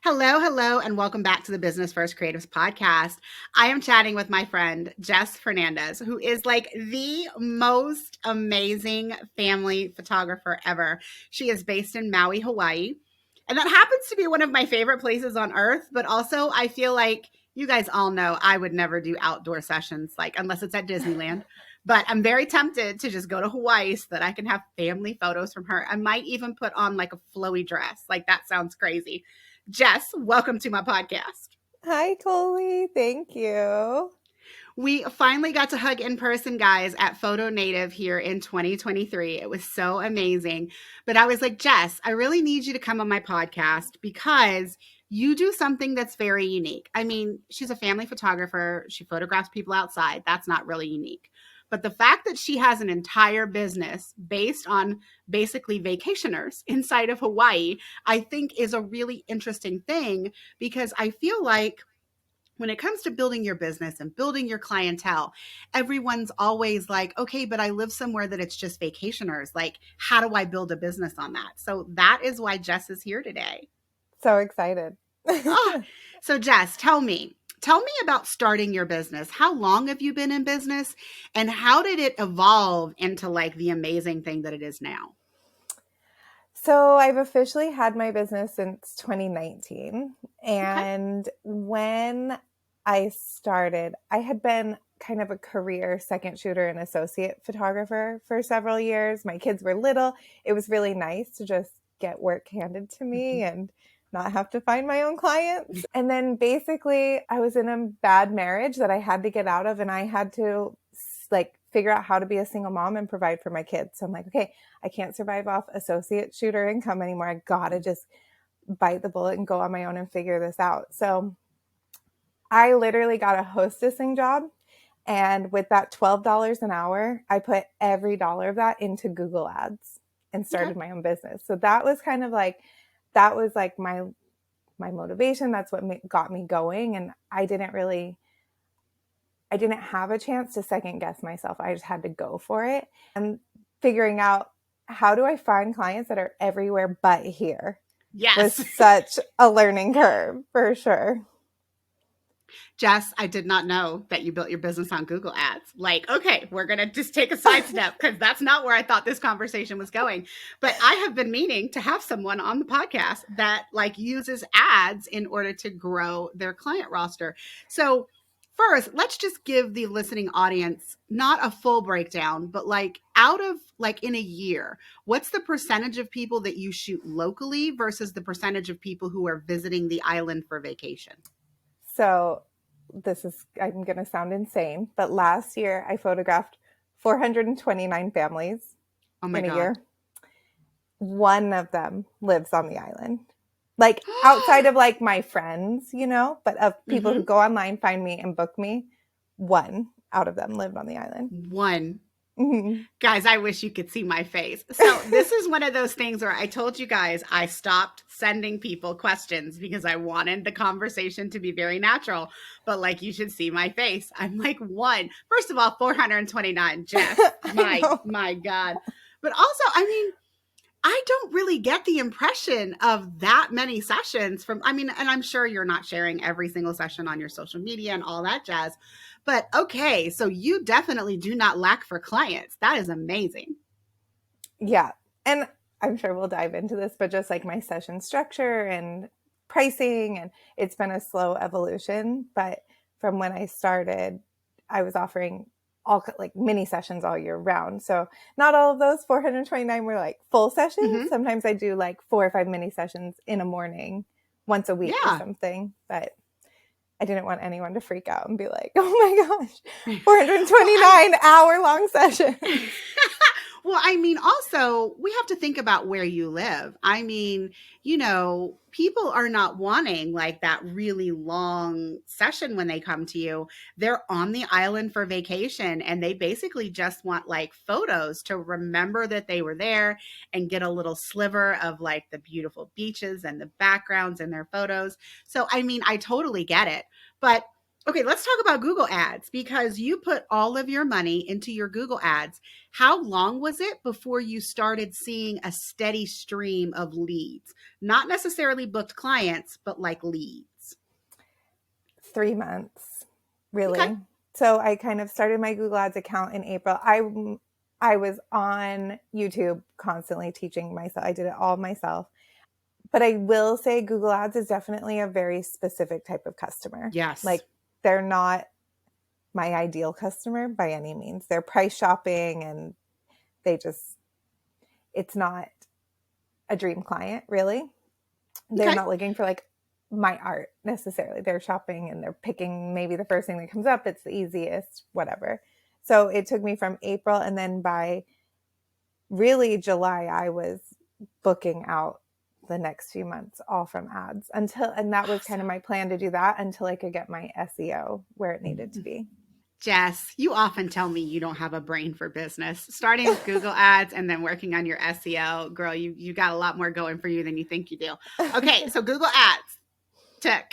Hello, hello, and welcome back to the Business First Creatives podcast. I am chatting with my friend, Jess Fernandez, who is like the most amazing family photographer ever. She is based in Maui, Hawaii. And that happens to be one of my favorite places on earth. But also, I feel like you guys all know I would never do outdoor sessions, like unless it's at Disneyland. But I'm very tempted to just go to Hawaii so that I can have family photos from her. I might even put on like a flowy dress. Like that sounds crazy. Jess, welcome to my podcast. Hi, Colie. Thank you. We finally got to hug in person, guys, at Photo Native here in 2023. It was so amazing. But I was like, Jess, I really need you to come on my podcast because you do something that's very unique. I mean, she's a family photographer. She photographs people outside. That's not really unique. But the fact that she has an entire business based on basically vacationers inside of Hawaii, I think is a really interesting thing because I feel like when it comes to building your business and building your clientele, everyone's always like, okay, but I live somewhere that it's just vacationers. Like, how do I build a business on that? So that is why Jess is here today. So excited. So Jess, tell me about starting your business. How long have you been in business and how did it evolve into like the amazing thing that it is now? So I've officially had my business since 2019. And when I started, I had been kind of a career second shooter and associate photographer for several years. My kids were little. It was really nice to just get work handed to me and not have to find my own clients. And then basically I was in a bad marriage that I had to get out of, and I had to like figure out how to be a single mom and provide for my kids. So I'm like, okay, I can't survive off associate shooter income anymore. I gotta just bite the bullet and go on my own and figure this out. So I literally got a hostessing job. And with that $12 an hour, I put every dollar of that into Google Ads and started my own business. So that was kind of like, that was like my motivation. That's what got me going. And I didn't have a chance to second guess myself. I just had to go for it. And figuring out, how do I find clients that are everywhere but here? Yes. Was such a learning curve for sure. Jess, I did not know that you built your business on Google Ads. Like, okay, we're going to just take a side step because that's not where I thought this conversation was going. But I have been meaning to have someone on the podcast that like uses ads in order to grow their client roster. So first, let's just give the listening audience not a full breakdown, but like out of like in a year, what's the percentage of people that you shoot locally versus the percentage of people who are visiting the island for vacation? So I'm going to sound insane, but last year I photographed 429 families in a year. One of them lives on the island. Like outside of like my friends, but of people who go online, find me and book me, one out of them lived on the island. One. Mm-hmm. Guys, I wish you could see my face. So this is one of those things where I told you guys I stopped sending people questions because I wanted the conversation to be very natural. But like, you should see my face. I'm like, one. First of all, 429, Jess. My God. But also, I mean, I don't really get the impression of that many sessions and I'm sure you're not sharing every single session on your social media and all that jazz. But okay, so you definitely do not lack for clients. That is amazing. Yeah. And I'm sure we'll dive into this, but just like my session structure and pricing, and it's been a slow evolution. But from when I started, I was offering all like mini sessions all year round. So not all of those 429 were like full sessions. Mm-hmm. Sometimes I do like 4 or 5 mini sessions in a morning once a week or something. But I didn't want anyone to freak out and be like, oh my gosh, 429 hour-long session. Well, I mean, also, we have to think about where you live. I mean, people are not wanting like that really long session when they come to you. They're on the island for vacation and they basically just want like photos to remember that they were there and get a little sliver of like the beautiful beaches and the backgrounds in their photos. So, I mean, I totally get it. But Okay, let's talk about Google Ads because you put all of your money into your Google Ads. How long was it before you started seeing a steady stream of leads? Not necessarily booked clients, but like leads. 3 months, Okay. really. So I kind of started my Google Ads account in April. I was on YouTube constantly teaching myself. I did it all myself. But I will say Google Ads is definitely a very specific type of customer. Yes. Like, they're not my ideal customer by any means. They're price shopping and it's not a dream client, really. They're Okay. not looking for like my art necessarily. They're shopping and they're picking maybe the first thing that comes up. It's the easiest, whatever. So it took me from April, and then by really July, I was booking out the next few months all from ads and that was kind of my plan, to do that until I could get my SEO where it needed to be. Jess, you often tell me you don't have a brain for business. Starting with Google Ads and then working on your SEO, girl, you got a lot more going for you than you think you do. Okay, so Google Ads took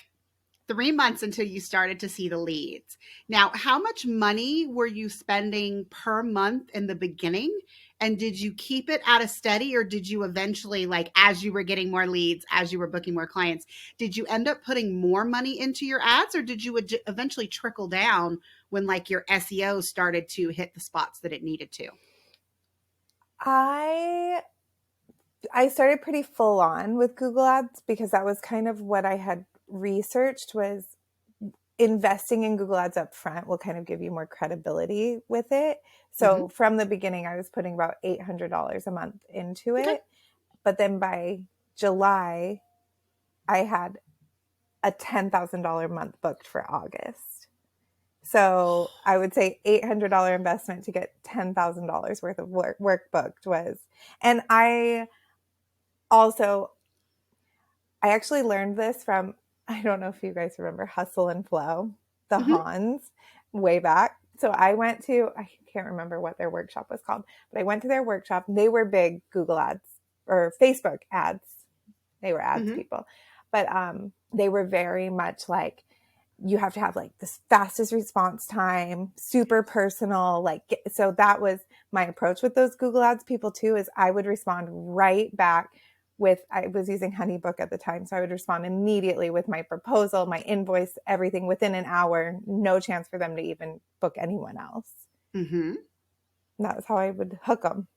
3 months until you started to see the leads. Now, how much money were you spending per month in the beginning? And did you keep it at a steady, or did you eventually, like as you were getting more leads, as you were booking more clients, did you end up putting more money into your ads, or did you eventually trickle down when like your SEO started to hit the spots that it needed to? I started pretty full on with Google Ads because that was kind of what I had researched, was investing in Google Ads up front will kind of give you more credibility with it. So from the beginning, I was putting about $800 a month into it. Okay. But then by July, I had a $10,000 month booked for August. So I would say $800 investment to get $10,000 worth of work booked was. And I actually learned this from, I don't know if you guys remember Hustle and Flow, the Mm-hmm. Hans, way back. So I can't remember what their workshop was called, but I went to their workshop. They were big Google Ads or Facebook ads. They were ads Mm-hmm. people, but they were very much like, you have to have like the fastest response time, super personal. So that was my approach with those Google Ads people too, is I would respond right back I was using HoneyBook at the time. So I would respond immediately with my proposal, my invoice, everything within an hour, no chance for them to even book anyone else. Mm-hmm. And that was how I would hook them.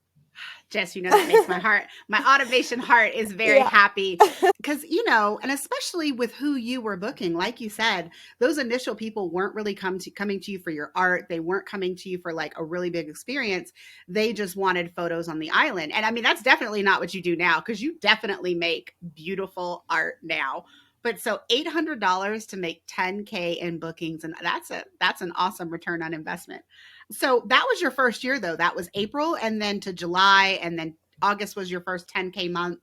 Jess, that makes my automation heart is very happy. Because, and especially with who you were booking, like you said, those initial people weren't really coming to you for your art. They weren't coming to you for like a really big experience. They just wanted photos on the island. And I mean, that's definitely not what you do now, because you definitely make beautiful art now. But so $800 to make 10K in bookings, and that's an awesome return on investment. So that was your first year though. That was April, and then to July, and then August was your first 10K month.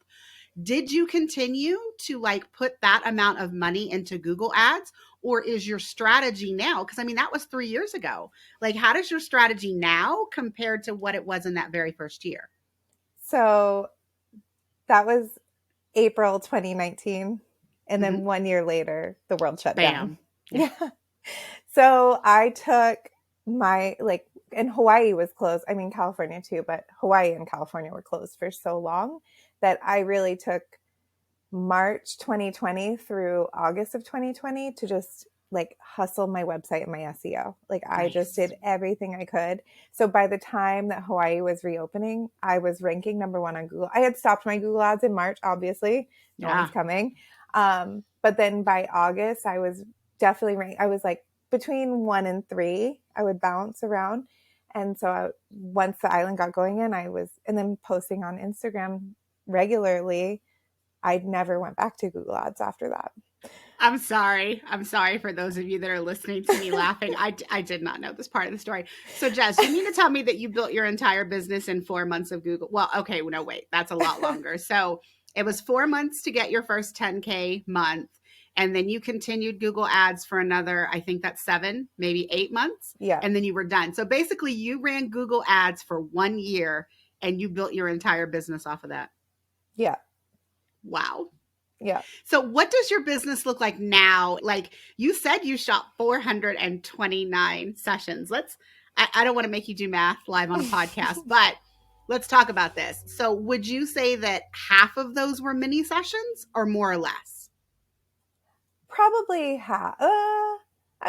Did you continue to like put that amount of money into Google Ads, or is your strategy now? Because I mean, that was 3 years ago. Like, how does your strategy now compared to what it was in that very first year? So that was April 2019. And then 1 year later, the world shut down. Yeah. So I took and Hawaii was closed. I mean, California too, but Hawaii and California were closed for so long that I really took March 2020 through August of 2020 to just like hustle my website and my SEO. Like I just did everything I could. So by the time that Hawaii was reopening, I was ranking #1 on Google. I had stopped my Google Ads in March, obviously. No one's coming. But then by August, I was definitely ranked. I was like between 1 and 3. I would bounce around. And so once the island got going in, and then posting on Instagram regularly, I never went back to Google Ads after that. I'm sorry. I'm sorry for those of you that are listening to me laughing. I did not know this part of the story. So, Jess, you mean to tell me that you built your entire business in 4 months of Google? Well, okay. No, wait. That's a lot longer. So it was 4 months to get your first 10K month. And then you continued Google Ads for another, I think that's 7, maybe 8 months. Yeah. And then you were done. So basically you ran Google Ads for 1 year and you built your entire business off of that. Yeah. Wow. Yeah. So what does your business look like now? Like you said, you shot 429 sessions. I don't want to make you do math live on a podcast, but let's talk about this. So would you say that half of those were mini sessions or more or less? Probably half,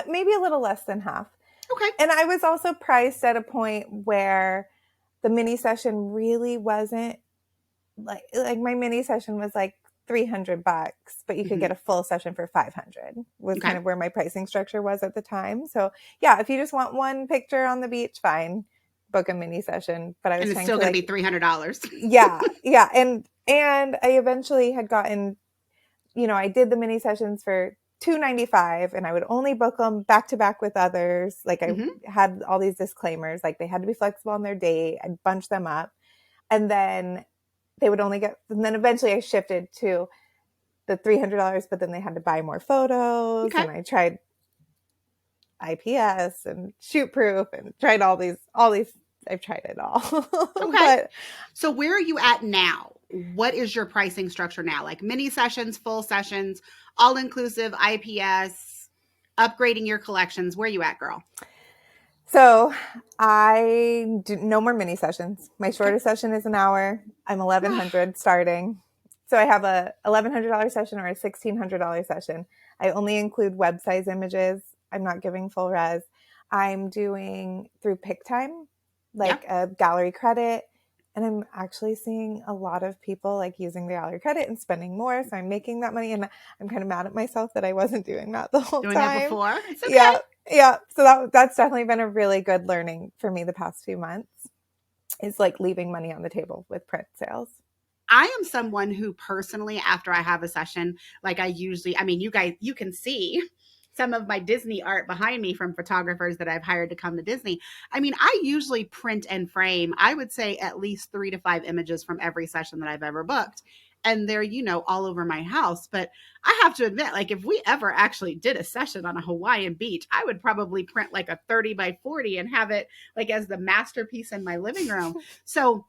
maybe a little less than half. Okay. And I was also priced at a point where the mini session really wasn't like my mini session was like $300, but you could get a full session for 500 was Okay. kind of where my pricing structure was at the time. So yeah, if you just want one picture on the beach, fine, book a mini session. But I was And it's trying still to going to like, be $300. yeah. And I eventually had gotten, I did the mini sessions for $295 and I would only book them back to back with others. Like I had all these disclaimers, like they had to be flexible on their date. I'd bunch them up. And then they would only get, and then eventually I shifted to the $300, but then they had to buy more photos. Okay. And I tried IPS and shoot proof and tried all these, I've tried it all. Okay. So where are you at now? What is your pricing structure now? Like mini sessions, full sessions, all inclusive, IPS, upgrading your collections. Where are you at, girl? So I do no more mini sessions. My shortest session is an hour. I'm $1,100 starting. So I have a $1,100 session or a $1,600 session. I only include web size images. I'm not giving full res. I'm doing through PickTime, like a gallery credit. And I'm actually seeing a lot of people like using the gallery credit and spending more. So I'm making that money. And I'm kind of mad at myself that I wasn't doing that the whole Doing time. that before? It's okay. Yeah. Yeah. So that's definitely been a really good learning for me the past few months, is like leaving money on the table with print sales. I am someone who personally, after I have a session, like you guys, you can see some of my Disney art behind me from photographers that I've hired to come to Disney. I mean, I usually print and frame, I would say at least 3 to 5 images from every session that I've ever booked. And they're, all over my house. But I have to admit, like if we ever actually did a session on a Hawaiian beach, I would probably print like a 30 by 40 and have it like as the masterpiece in my living room. So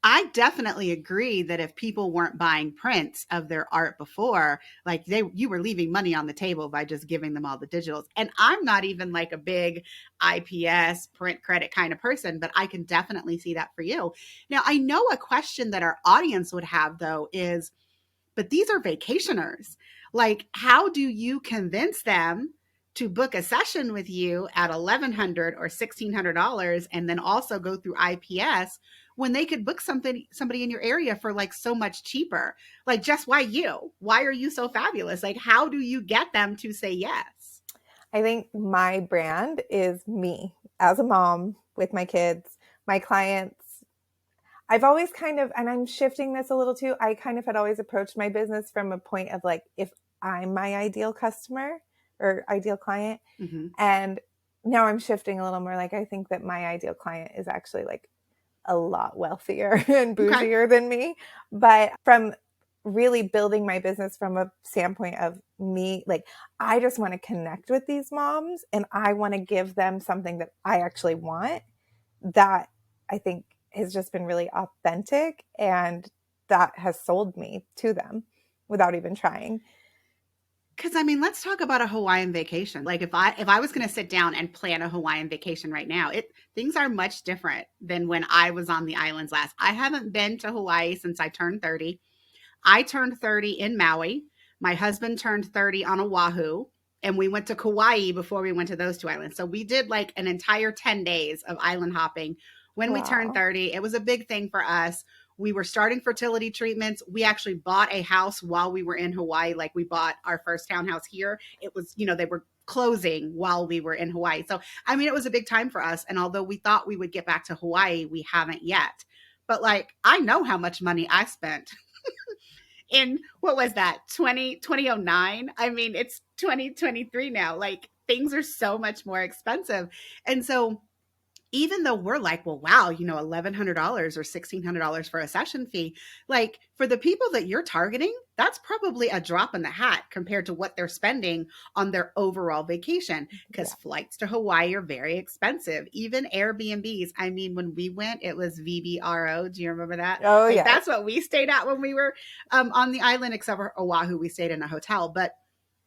I definitely agree that if people weren't buying prints of their art before, like you were leaving money on the table by just giving them all the digitals. And I'm not even like a big IPS print credit kind of person, but I can definitely see that for you. Now, I know a question that our audience would have though is, but these are vacationers. Like, how do you convince them to book a session with you at $1,100 or $1,600 and then also go through IPS when they could book somebody in your area for like so much cheaper? Like, Jess, why you? Why are you so fabulous? Like, how do you get them to say yes? I think my brand is me as a mom with my kids, my clients. I've always kind of, and I'm shifting this a little too, I kind of had always approached my business from a point of like, if I'm my ideal customer or ideal client. And now I'm shifting a little more. Like, I think that my ideal client is actually like a lot wealthier and bougier than me. But from really building my business from a standpoint of me, like, I just want to connect with these moms and I want to give them something that I actually want, that I think has just been really authentic, and that has sold me to them without even trying. Because I mean, let's talk about a Hawaiian vacation. Like if I was going to sit down and plan a Hawaiian vacation right now, things are much different than when I was on the islands last. I haven't been to Hawaii since I turned 30. I turned 30 in Maui. My husband turned 30 on Oahu, and we went to Kauai before we went to those 2 islands. So we did like an entire 10 days of island hopping when we turned 30. It was a big thing for us. We were starting fertility treatments. We actually bought a house while we were in Hawaii. Like we bought our first townhouse here. It was, they were closing while we were in Hawaii. So, I mean, it was a big time for us. And although we thought we would get back to Hawaii, we haven't yet. But like, I know how much money I spent in, what was that, 2009? I mean, it's 2023 now. Like things are so much more expensive. And so even though we're like, well, wow, $1,100 or $1,600 for a session fee, like for the people that you're targeting, that's probably a drop in the hat compared to what they're spending on their overall vacation, because flights to Hawaii are very expensive. Even Airbnbs. I mean, when we went, it was VBRO. Do you remember that? Oh, like yeah. That's what we stayed at when we were on the island, except for Oahu, we stayed in a hotel. But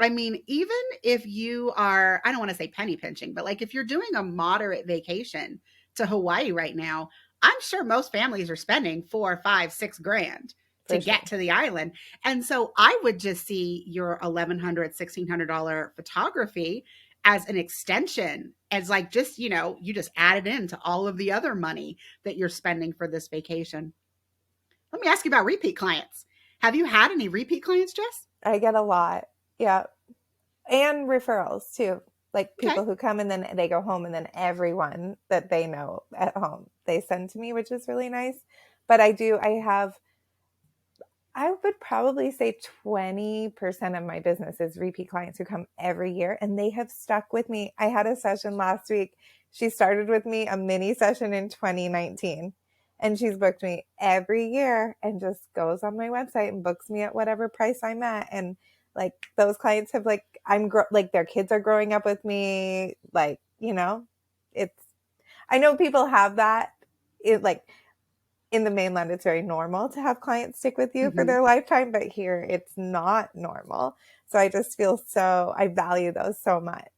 I mean, even if you are, I don't want to say penny pinching, but like if you're doing a moderate vacation to Hawaii right now, I'm sure most families are spending 4, 5, 6 grand to get to the island. And so I would just see your $1,100, $1,600 photography as an extension, as like just, you just add it into all of the other money that you're spending for this vacation. Let me ask you about repeat clients. Have you had any repeat clients, Jess? I get a lot. Yeah. And referrals too. Like people who come and then they go home, and then everyone that they know at home, they send to me, which is really nice. But I would probably say 20% of my business is repeat clients who come every year, and they have stuck with me. I had a session last week. She started with me, a mini session in 2019, and she's booked me every year and just goes on my website and books me at whatever price I'm at. And like those clients have like, their kids are growing up with me. Like, I know people have that. In the mainland, it's very normal to have clients stick with you for their lifetime, but here it's not normal. So I just feel I value those so much.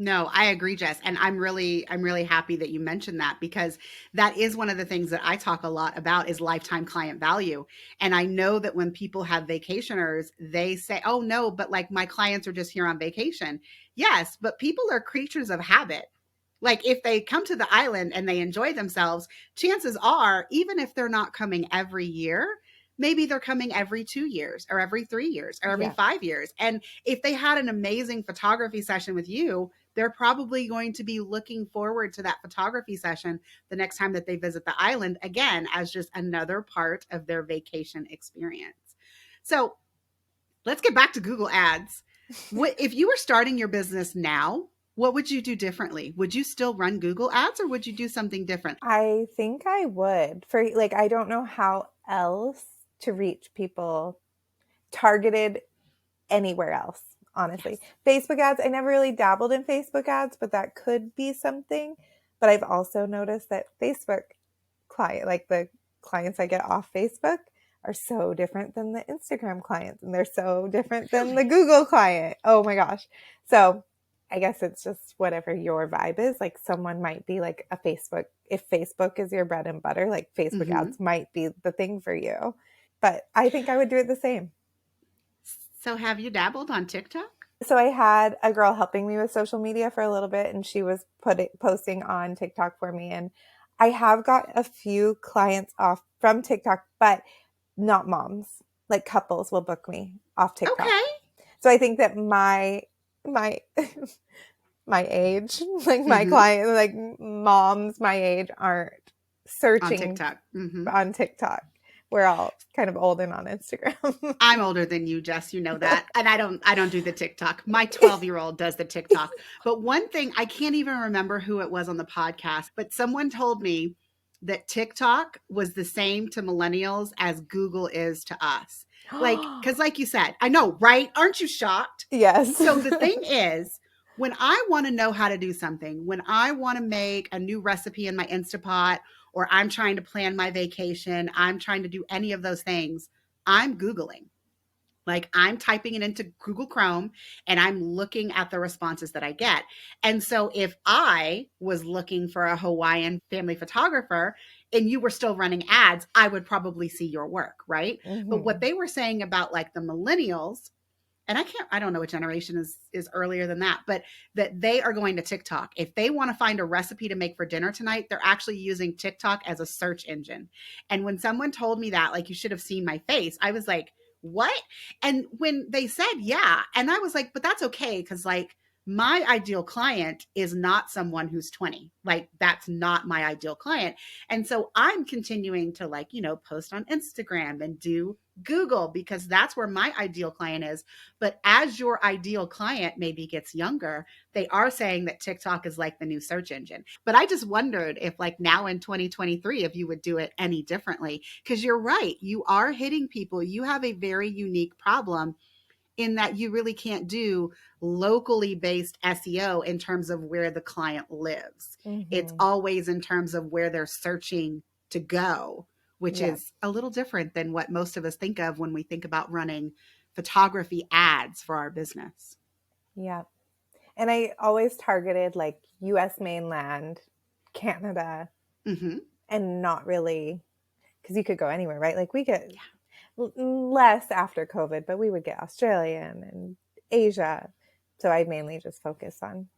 No, I agree, Jess. And I'm really happy that you mentioned that, because that is one of the things that I talk a lot about is lifetime client value. And I know that when people have vacationers, they say, oh no, but like my clients are just here on vacation. Yes, but people are creatures of habit. Like if they come to the island and they enjoy themselves, chances are, even if they're not coming every year, maybe they're coming every 2 years or every 3 years or every 5 years. And if they had an amazing photography session with you, they're probably going to be looking forward to that photography session the next time that they visit the island, again, as just another part of their vacation experience. So let's get back to Google Ads. If you were starting your business now, what would you do differently? Would you still run Google Ads, or would you do something different? I think I would. I don't know how else to reach people targeted anywhere else, honestly. Yes. Facebook ads, I never really dabbled in Facebook ads, but that could be something. But I've also noticed that Facebook the clients I get off Facebook are so different than the Instagram clients, and they're so different than the Google client. Oh my gosh. So I guess it's just whatever your vibe is. Like someone might be like a Facebook. If Facebook is your bread and butter, like Facebook ads might be the thing for you. But I think I would do it the same. So have you dabbled on TikTok? So I had a girl helping me with social media for a little bit, and she was posting on TikTok for me. And I have got a few clients off from TikTok, but not moms. Like couples will book me off TikTok. Okay. So I think that my age, like my client, like moms my age aren't searching on TikTok. We're all kind of old and on Instagram. I'm older than you, Jess. You know that. And I don't do the TikTok. My 12-year-old does the TikTok. But one thing, I can't even remember who it was on the podcast, but someone told me that TikTok was the same to millennials as Google is to us. Because like you said, I know, right? Aren't you shocked? Yes. So the thing is, when I want to know how to do something, when I want to make a new recipe in my Instapot, or I'm trying to plan my vacation, I'm trying to do any of those things, I'm Googling. Like I'm typing it into Google Chrome and I'm looking at the responses that I get. And so if I was looking for a Hawaiian family photographer and you were still running ads, I would probably see your work, right? But what they were saying about like the millennials, and I don't know what generation is earlier than that, but that they are going to TikTok. If they want to find a recipe to make for dinner tonight, they're actually using TikTok as a search engine. And when someone told me that, like, you should have seen my face, I was like, what? And when they said, yeah, and I was like, but that's okay. Cause like my ideal client is not someone who's 20. Like, that's not my ideal client. And so I'm continuing to, like, post on Instagram and do Google, because that's where my ideal client is. But as your ideal client maybe gets younger, they are saying that TikTok is like the new search engine. But I just wondered if, like, now in 2023, if you would do it any differently, because you're right. You are hitting people. You have a very unique problem in that you really can't do locally based SEO in terms of where the client lives. It's always in terms of where they're searching to go, which is a little different than what most of us think of when we think about running photography ads for our business. Yeah. And I always targeted like US mainland, Canada, and not really, because you could go anywhere, right? Like we get less after COVID, but we would get Australian and Asia. So I mainly just focus on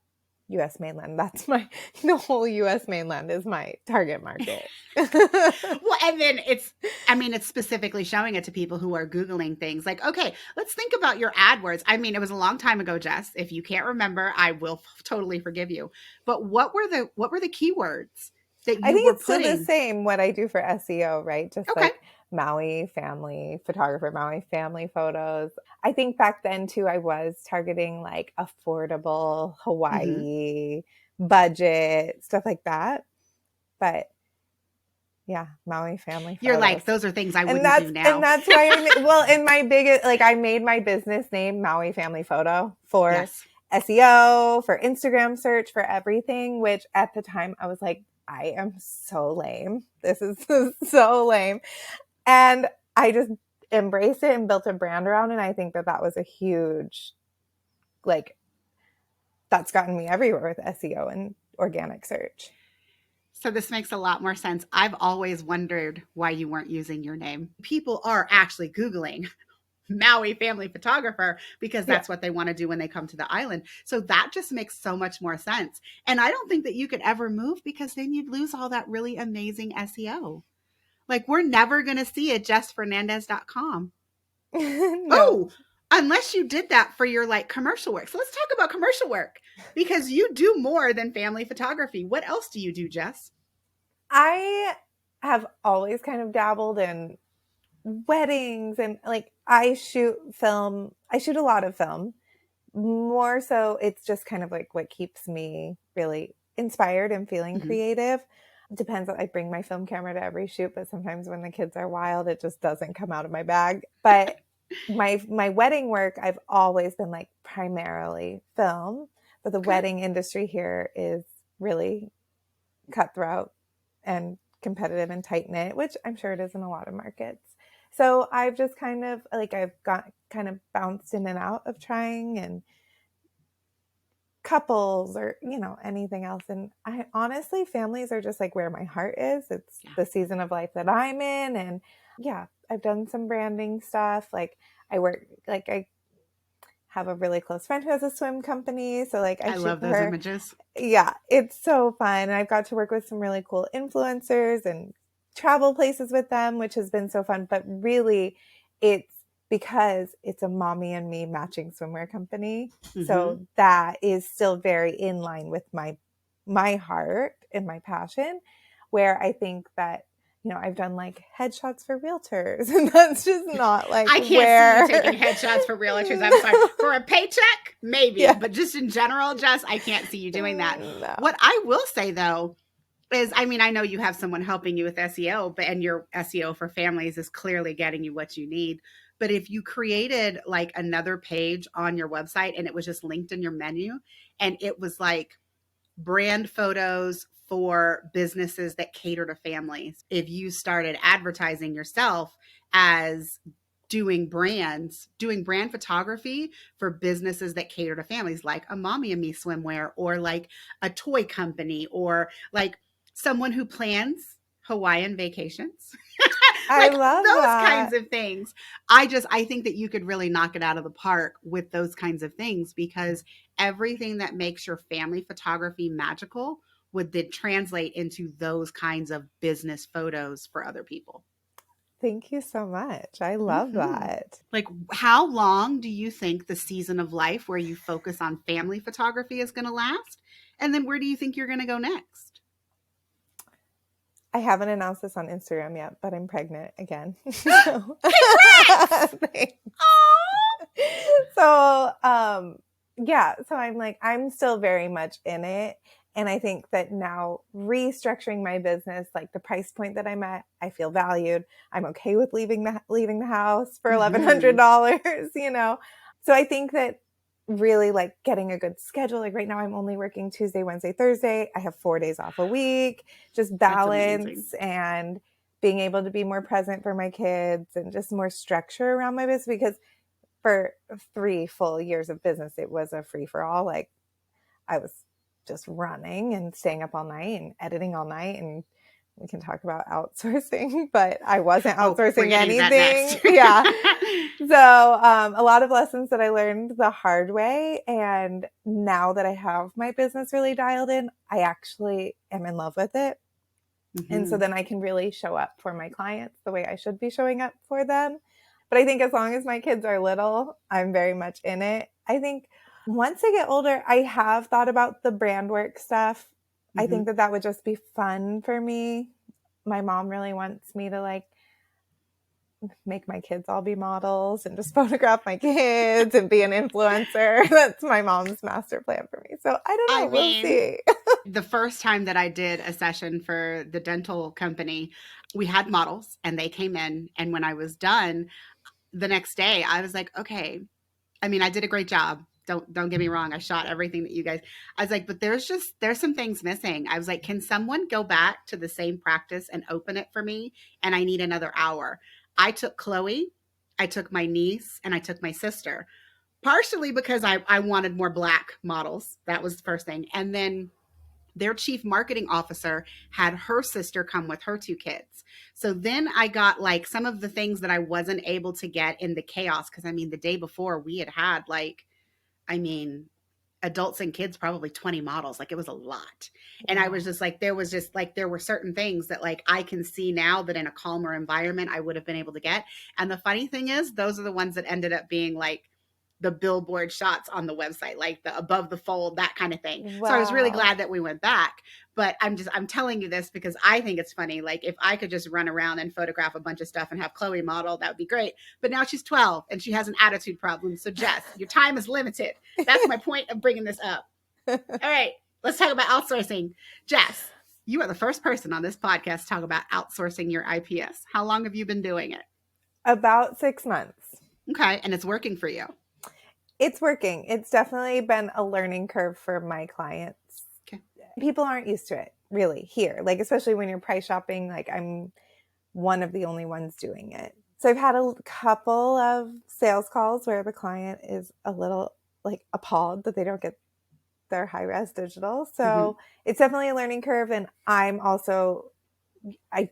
US mainland. That's the whole US mainland is my target market. Well, and then it's specifically showing it to people who are Googling things like, okay, let's think about your AdWords. I mean, it was a long time ago, Jess. If you can't remember, I will totally forgive you. But what were the keywords that you I think were it's putting? still the same what I do for SEO, right? Just like Maui family photographer, Maui family photos. I think back then too, I was targeting like affordable Hawaii budget, stuff like that. But yeah, Maui family photos. You're like, those are things I wouldn't do now. And that's why in my biggest, like I made my business name Maui family photo for SEO, for Instagram search, for everything, which at the time I was like, I am so lame. This is so lame. And I just embraced it and built a brand around it. And I think that was a huge, like, that's gotten me everywhere with SEO and organic search. So this makes a lot more sense. I've always wondered why you weren't using your name. People are actually Googling Maui family photographer because that's what they want to do when they come to the island. So that just makes so much more sense. And I don't think that you could ever move, because then you'd lose all that really amazing SEO. Like, we're never going to see it jessfernandez.com. No. Oh, unless you did that for your like commercial work. So let's talk about commercial work, because you do more than family photography. What else do you do, Jess? I have always kind of dabbled in weddings, and like I shoot a lot of film. More so it's just kind of like what keeps me really inspired and feeling creative. Depends on, I bring my film camera to every shoot, but sometimes when the kids are wild, it just doesn't come out of my bag. But my wedding work, I've always been like primarily film, but the wedding industry here is really cutthroat and competitive and tight knit, which I'm sure it is in a lot of markets. So I've just kind of like, I've got kind of bounced in and out of trying and couples or, anything else. And I honestly, families are just like where my heart is. It's the season of life that I'm in. And I've done some branding stuff. Like I have a really close friend who has a swim company. So like I love those images. Yeah, it's so fun. And I've got to work with some really cool influencers and travel places with them, which has been so fun. But really, it's because it's a mommy and me matching swimwear company. So that is still very in line with my heart and my passion, where I think that, I've done like headshots for realtors, and that's just not like I can't see you taking headshots for realtors. I'm sorry. For a paycheck, maybe, but just in general, Jess, I can't see you doing that. No. What I will say though is, I know you have someone helping you with SEO, and your SEO for families is clearly getting you what you need. But if you created like another page on your website and it was just linked in your menu, and it was like brand photos for businesses that cater to families, if you started advertising yourself as doing brand photography for businesses that cater to families, like a Mommy and Me swimwear, or like a toy company, or like someone who plans Hawaiian vacations. Like, I love those kinds of things. I think that you could really knock it out of the park with those kinds of things, because everything that makes your family photography magical would then translate into those kinds of business photos for other people. Thank you so much. I love that. Like, how long do you think the season of life where you focus on family photography is going to last? And then where do you think you're going to go next? I haven't announced this on Instagram yet, but I'm pregnant again. Congrats! So, yeah, so I'm like, I'm still very much in it. And I think that now restructuring my business, like the price point that I'm at, I feel valued. I'm okay with leaving the house for $1,100, you know? So I think that really like getting a good schedule. Like right now I'm only working Tuesday, Wednesday, Thursday. I have 4 days off a week, just balance and being able to be more present for my kids and just more structure around my business, because for 3 full years of business, it was a free for all. Like I was just running and staying up all night and editing all night, and we can talk about outsourcing, but I wasn't outsourcing anything. Yeah. So a lot of lessons that I learned the hard way. And now that I have my business really dialed in, I actually am in love with it. And so then I can really show up for my clients the way I should be showing up for them. But I think as long as my kids are little, I'm very much in it. I think once they get older, I have thought about the brand work stuff. I think that would just be fun for me. My mom really wants me to like make my kids all be models and just photograph my kids and be an influencer. That's my mom's master plan for me. So I don't know. We'll see. The first time that I did a session for the dental company, we had models and they came in. And when I was done the next day, I was like, okay, I mean, I did a great job. Don't get me wrong. I shot everything that you guys, I was like, but there's some things missing. I was like, can someone go back to the same practice and open it for me? And I need another hour. I took Colie, I took my niece, and I took my sister, partially because I wanted more Black models. That was the first thing. And then their chief marketing officer had her sister come with her 2 kids. So then I got like some of the things that I wasn't able to get in the chaos. Cause I mean, the day before we had like, I mean, adults and kids, probably 20 models. Like it was a lot. And I was just like, there were certain things that like I can see now that in a calmer environment, I would have been able to get. And the funny thing is, those are the ones that ended up being like the billboard shots on the website, like the above the fold, that kind of thing. Wow. So I was really glad that we went back. But I'm telling you this because I think it's funny. Like if I could just run around and photograph a bunch of stuff and have Colie model, that would be great. But now she's 12 and she has an attitude problem. So Jess, your time is limited. That's my point of bringing this up. All right, let's talk about outsourcing. Jess, you are the first person on this podcast to talk about outsourcing your IPS. How long have you been doing it? About 6 months. Okay. And it's working for you. It's working. It's definitely been a learning curve for my clients. Okay. People aren't used to it really here, like especially when you're price shopping. Like I'm one of the only ones doing it. So I've had a couple of sales calls where the client is a little like appalled that they don't get their high-res digital. So it's definitely a learning curve. And I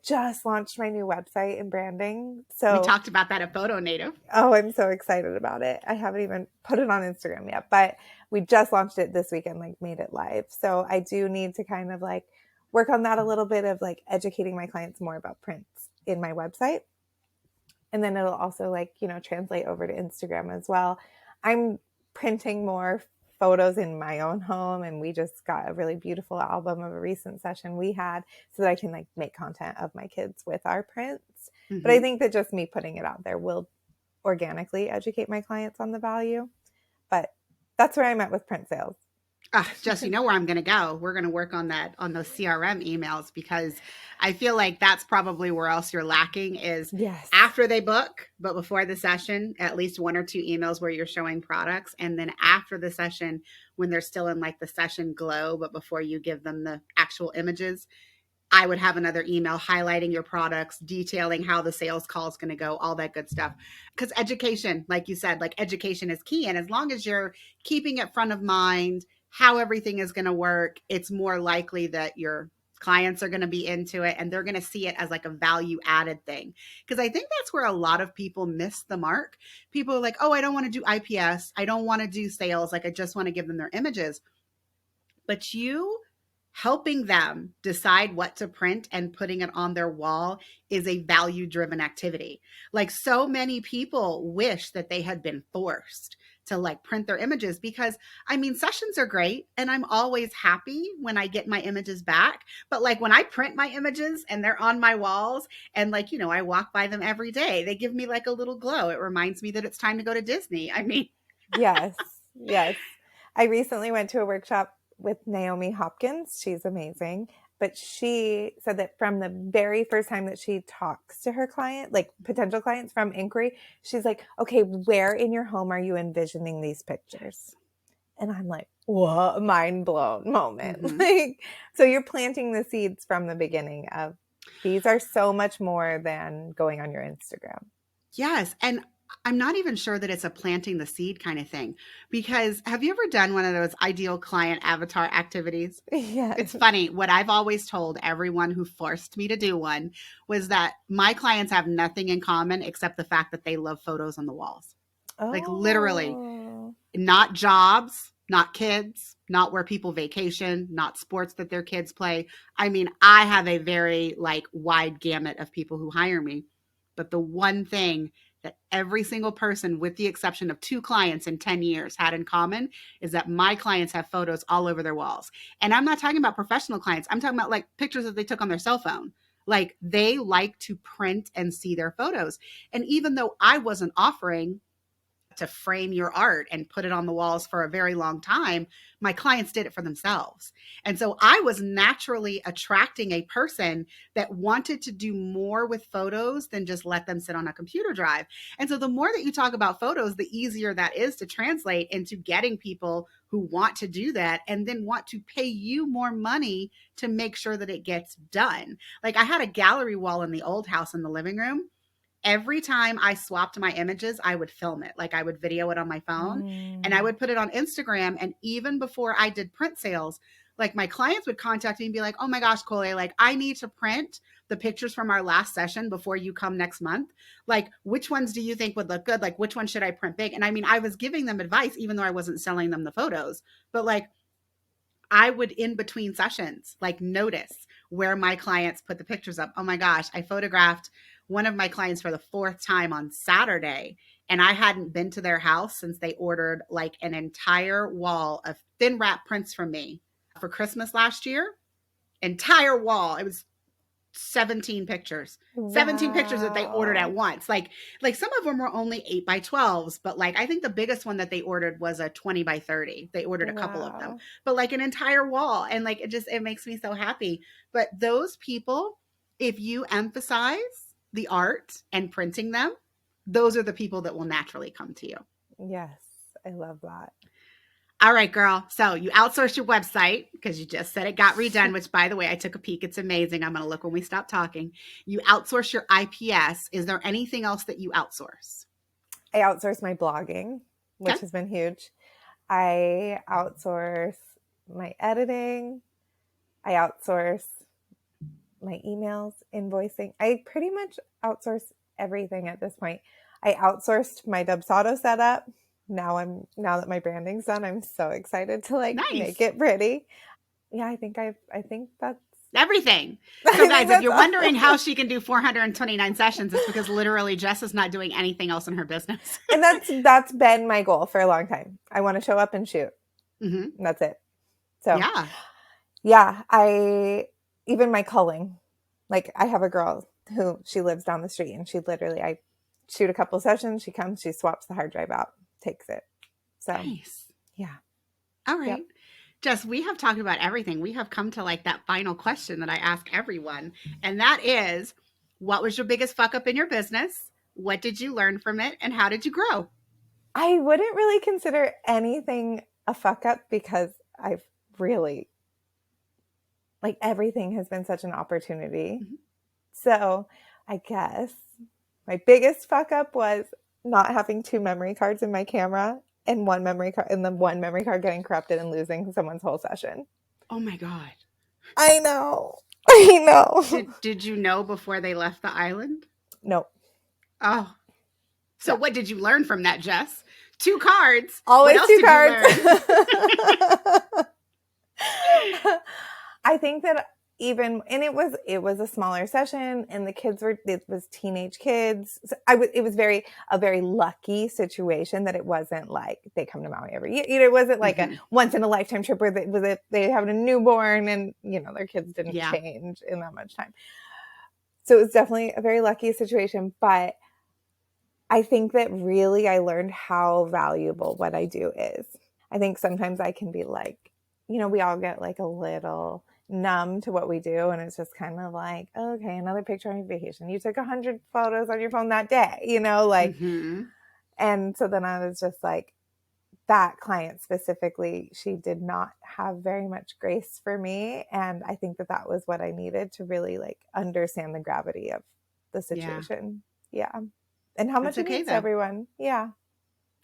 just launched my new website and branding. So we talked about that at Photo Native. Oh, I'm so excited about it. I haven't even put it on Instagram yet, but we just launched it this weekend, like made it live. So I do need to kind of like work on that a little bit of like educating my clients more about prints in my website. And then it'll also like, translate over to Instagram as well. I'm printing more photos in my own home, and we just got a really beautiful album of a recent session we had so that I can like make content of my kids with our prints. But I think that just me putting it out there will organically educate my clients on the value. But that's where I'm at with print sales. Jess, you know where I'm going to go. We're going to work on those CRM emails, because I feel like that's probably where else you're lacking is after they book, but before the session, at least 1 or 2 emails where you're showing products. And then after the session, when they're still in like the session glow, but before you give them the actual images, I would have another email highlighting your products, detailing how the sales call is going to go, all that good stuff. Because education, like you said, like education is key. And as long as you're keeping it front of mind, how everything is going to work, it's more likely that your clients are going to be into it and they're going to see it as like a value added thing. Because I think that's where a lot of people miss the mark. People are like, oh, I don't want to do IPS. I don't want to do sales. Like I just want to give them their images. But you helping them decide what to print and putting it on their wall is a value-driven activity. Like, so many people wish that they had been forced to like print their images, because I mean, sessions are great and I'm always happy when I get my images back. But like when I print my images and they're on my walls and like, you know, I walk by them every day, they give me like a little glow. It reminds me that it's time to go to Disney. I mean, Yes. Yes. I recently went to a workshop with Naomi Hopkins. She's amazing. But she said that from the very first time that she talks to her client, like potential clients from inquiry, she's like, okay, where in your home are you envisioning these pictures? And I'm like, what? Mind blown moment. Mm-hmm. Like, so you're planting the seeds from the beginning of these are so much more than going on your Instagram. Yes. And I'm not even sure that it's a planting the seed kind of thing, because have you ever done one of those ideal client avatar activities? Yes. It's funny. What I've always told everyone who forced me to do one was that my clients have nothing in common except the fact that they love photos on the walls. Like literally, not jobs, not kids, not where people vacation, not sports that their kids play. I mean, I have a very like wide gamut of people who hire me. But the one thing that every single person, with the exception of 2 clients in 10 years, had in common is that my clients have photos all over their walls. And I'm not talking about professional clients. I'm talking about like pictures that they took on their cell phone. Like they like to print and see their photos. And even though I wasn't offering to frame your art and put it on the walls for a very long time, my clients did it for themselves. And so I was naturally attracting a person that wanted to do more with photos than just let them sit on a computer drive. And so the more that you talk about photos, the easier that is to translate into getting people who want to do that and then want to pay you more money to make sure that it gets done. Like I had a gallery wall in the old house in the living room. Every time I swapped my images, I would film it. Like I would video it on my phone and I would put it on Instagram. And even before I did print sales, like my clients would contact me and be like, oh my gosh, Colie, like I need to print the pictures from our last session before you come next month. Like, which ones do you think would look good? Like, which one should I print big? And I mean, I was giving them advice, even though I wasn't selling them the photos, but like I would in between sessions, like notice where my clients put the pictures up. Oh my gosh, I photographed one of my clients for the 4th time on Saturday, and I hadn't been to their house since they ordered like an entire wall of thin wrap prints from me for Christmas last year. Entire wall. It was 17 pictures. Wow. 17 pictures that they ordered at once. Like some of them were only 8 by 12s, but like I think the biggest one that they ordered was a 20 by 30. They ordered a couple of them, but like an entire wall. And like it makes me so happy. But those people, if you emphasize the art and printing them, those are the people that will naturally come to you. Yes, I love that. All right, girl. So you outsourced your website because you just said it got redone, which by the way, I took a peek. It's amazing. I'm going to look when we stop talking. You outsource your IPS. Is there anything else that you outsource? I outsource my blogging, which has been huge. I outsource my editing. I outsource my emails, invoicing. I pretty much outsource everything at this point. I outsourced my Dubsado setup. Now that my branding's done, I'm so excited to make it pretty. Yeah, I think that's everything. So guys, if you're wondering how she can do 429 sessions, it's because literally Jess is not doing anything else in her business. And that's been my goal for a long time. I want to show up and shoot. Mm-hmm. And that's it. So yeah, even my culling, like I have a girl who she lives down the street and I shoot a couple sessions. She comes, she swaps the hard drive out, takes it. So nice. Yeah. All right. Yep. Jess, we have talked about everything. We have come to like that final question that I ask everyone. And that is, what was your biggest fuck up in your business? What did you learn from it? And how did you grow? I wouldn't really consider anything a fuck up because I've really, like, everything has been such an opportunity. Mm-hmm. So I guess my biggest fuck up was not having 2 memory cards in my camera and one memory card getting corrupted and losing someone's whole session. Oh my God. I know. Did you know before they left the island? Nope. Oh. So what did you learn from that, Jess? 2 cards. Always 2 cards. I think that it was a smaller session, and it was teenage kids. So it was a very lucky situation that it wasn't like they come to Maui every year. It wasn't like a once in a lifetime trip where they have a newborn and, their kids didn't change in that much time. So it was definitely a very lucky situation, but I think that really I learned how valuable what I do is. I think sometimes I can be like, we all get like a little numb to what we do, and it's just kind of like, okay, another picture on your vacation. You took 100 photos on your phone that day, and so then I was just like, that client specifically, she did not have very much grace for me, and I think that was what I needed to really like understand the gravity of the situation. Yeah. And how much it means to everyone. Yeah.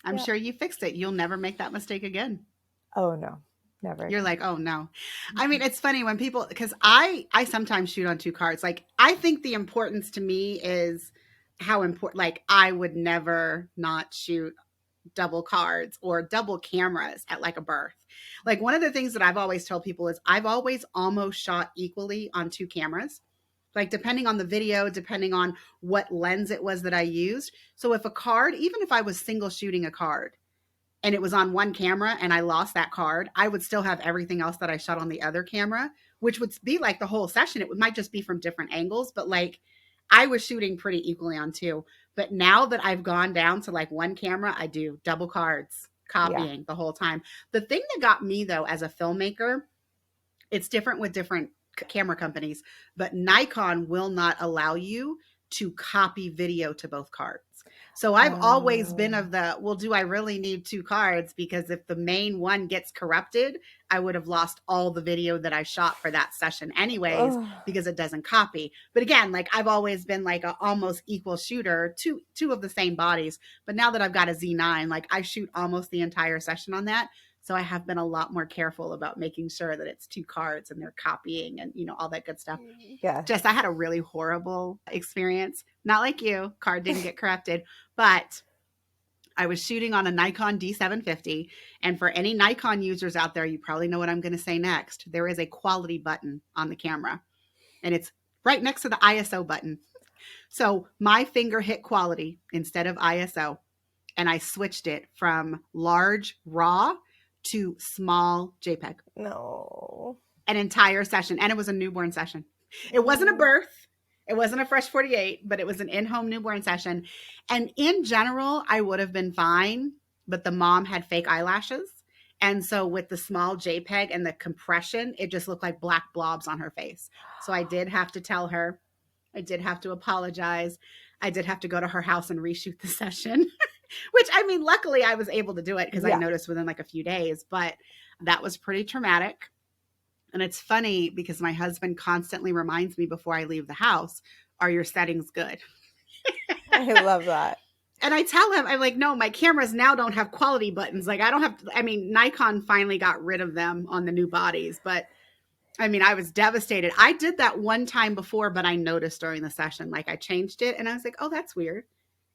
I'm sure you fixed it. You'll never make that mistake again. Oh no. Never. You're like, oh no. I mean, it's funny when people, because I sometimes shoot on 2 cards. Like, I think the importance to me is how important, like, I would never not shoot double cards or double cameras at like a birth. Like, one of the things that I've always told people is I've always almost shot equally on 2 cameras. Like, depending on the video, depending on what lens it was that I used. So if a card, even if I was single shooting a card, and it was on one camera and I lost that card, I would still have everything else that I shot on the other camera, which would be like the whole session. It might just be from different angles, but like I was shooting pretty equally on 2. But now that I've gone down to like 1 camera, I do double cards, copying the whole time. The thing that got me though, as a filmmaker, it's different with different camera companies, but Nikon will not allow you to copy video to both cards. So I've always been of the, well, do I really need 2 cards? Because if the main one gets corrupted, I would have lost all the video that I shot for that session anyways, because it doesn't copy. But again, like I've always been like an almost equal shooter, two of the same bodies. But now that I've got a Z9, like I shoot almost the entire session on that. So I have been a lot more careful about making sure that it's 2 cards and they're copying and, all that good stuff. Yeah. Jess, I had a really horrible experience. Not like you, card didn't get corrupted, but I was shooting on a Nikon D750. And for any Nikon users out there, you probably know what I'm going to say next. There is a quality button on the camera, and it's right next to the ISO button. So my finger hit quality instead of ISO, and I switched it from large RAW to small JPEG. No. An entire session. And it was a newborn session. It wasn't a birth. It wasn't a fresh 48, but it was an in-home newborn session. And in general, I would have been fine, but the mom had fake eyelashes. And so with the small JPEG and the compression, it just looked like black blobs on her face. So I did have to tell her. I did have to apologize. I did have to go to her house and reshoot the session. Which, I mean, luckily I was able to do it because I noticed within like a few days, but that was pretty traumatic. And it's funny because my husband constantly reminds me before I leave the house, are your settings good? I love that. And I tell him, I'm like, no, my cameras now don't have quality buttons. Like I don't have, Nikon finally got rid of them on the new bodies, but I mean, I was devastated. I did that one time before, but I noticed during the session, like I changed it and I was like, oh, that's weird.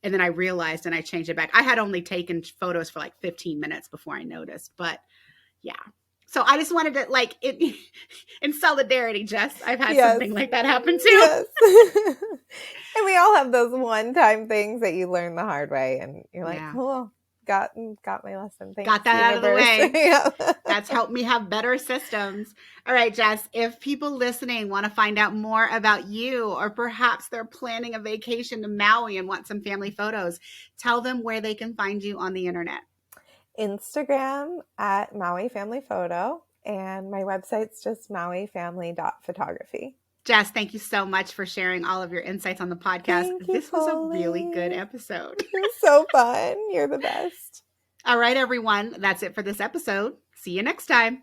And then I realized and I changed it back. I had only taken photos for like 15 minutes before I noticed. But yeah. So I just wanted to like it in solidarity, Jess. I've had something like that happen too. Yes. And we all have those one-time things that you learn the hard way. And you're like, cool. Got my lesson. Thanks, got that universe. Out of the way. Yeah. That's helped me have better systems. All right, Jess, if people listening want to find out more about you, or perhaps they're planning a vacation to Maui and want some family photos, tell them where they can find you on the internet. Instagram at Maui Family Photo, and my website's just mauifamily.photography. Jess, thank you so much for sharing all of your insights on the podcast. This was a really good episode. It was so fun. You're the best. All right, everyone. That's it for this episode. See you next time.